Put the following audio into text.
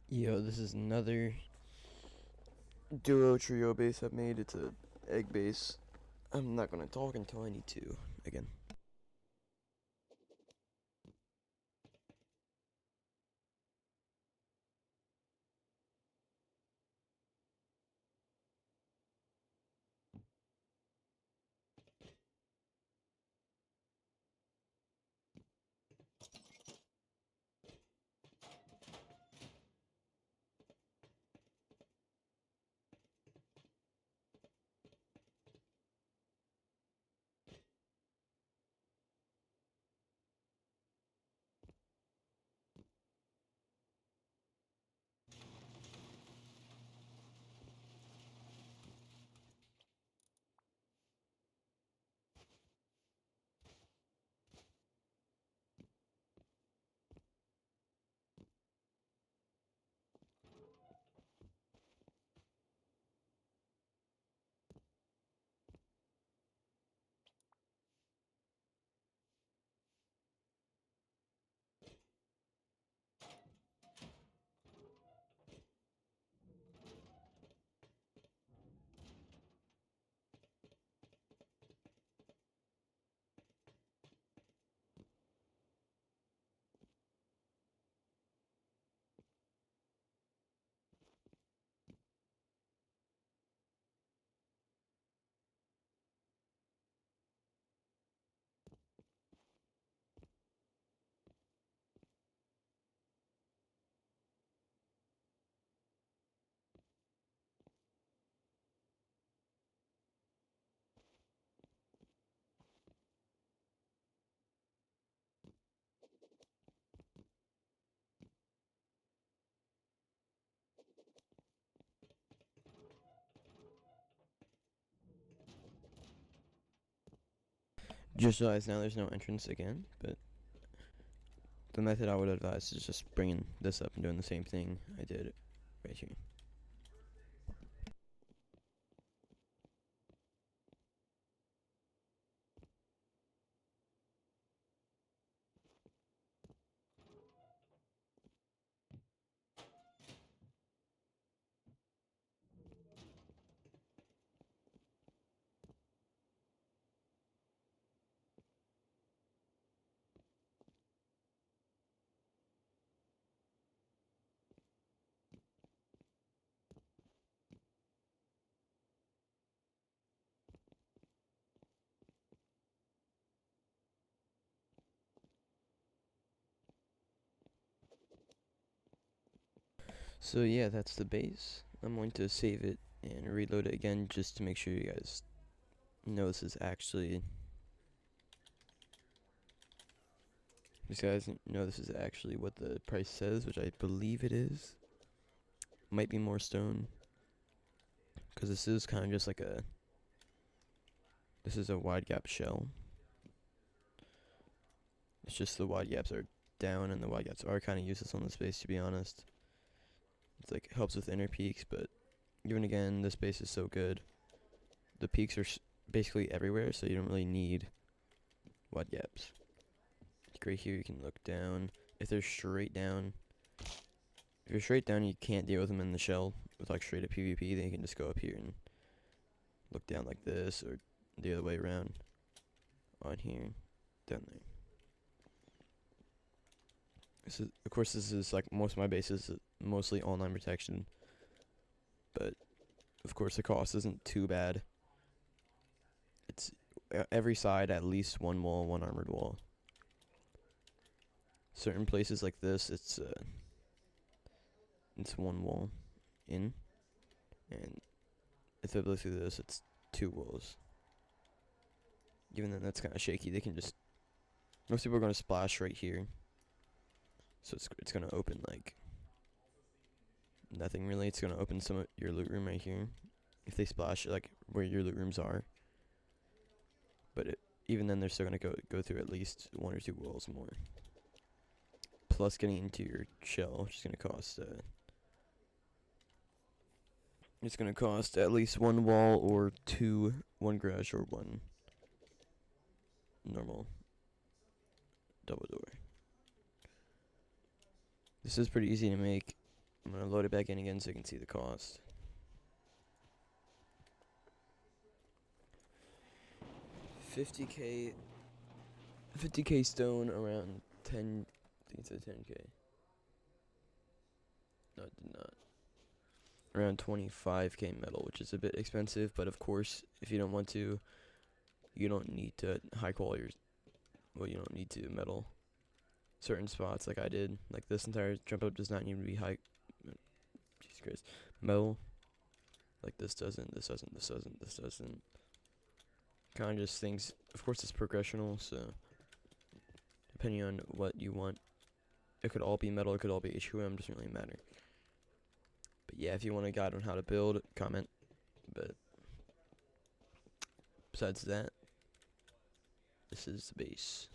Yo, this is another duo trio base I've made. It's a egg base. I'm not gonna talk until I need to again. Just realized now there's no entrance again, but the method I would advise is just bringing this up and doing the same thing I did right here. So yeah, that's the base. I'm going to save it and reload it again just to make sure you guys know this is actually what the price says, which I believe it is. Might be more stone, because this is kind of just like this is a wide gap shell. It's just the wide gaps are down and the wide gaps are kind of useless on this base, to be honest. It's like, helps with inner peaks, but even again, this base is so good. The peaks are basically everywhere, so you don't really need wide gaps. Like right here, you can look down. If they're straight down, if you're straight down, you can't deal with them in the shell with like straight up PvP. Then you can just go up here and look down like this, or the other way around. On here, down there. Of course, this is like most of my bases, mostly online protection. But of course, the cost isn't too bad. It's every side at least one wall, one armored wall. Certain places like this, it's one wall in, and if I look through this, it's two walls. Even then, that's kind of shaky. They can just, most people are going to splash right here, so it's going to open like nothing really. It's going to open some of your loot room right here if they splash like where your loot rooms are. But even then, they're still going to go through at least one or two walls more. Plus getting into your shell, which is going to cost it's going to cost at least one wall or one garage or one normal double door. This is pretty easy to make. I'm gonna load it back in again so you can see the cost. 50k stone, around 10, I think it said 10k. No, it did not. Around 25k metal, which is a bit expensive, but of course, if you don't want to, you don't need to high quality, well, you don't need to metal certain spots like I did. Like this entire jump up does not need to be high, Jesus Christ, metal. Like this doesn't, this doesn't, this doesn't, this doesn't. Kind of just things, of course it's progressional, so depending on what you want, it could all be metal, it could all be HQM, doesn't really matter. But yeah, if you want a guide on how to build, comment. But besides that, this is the base.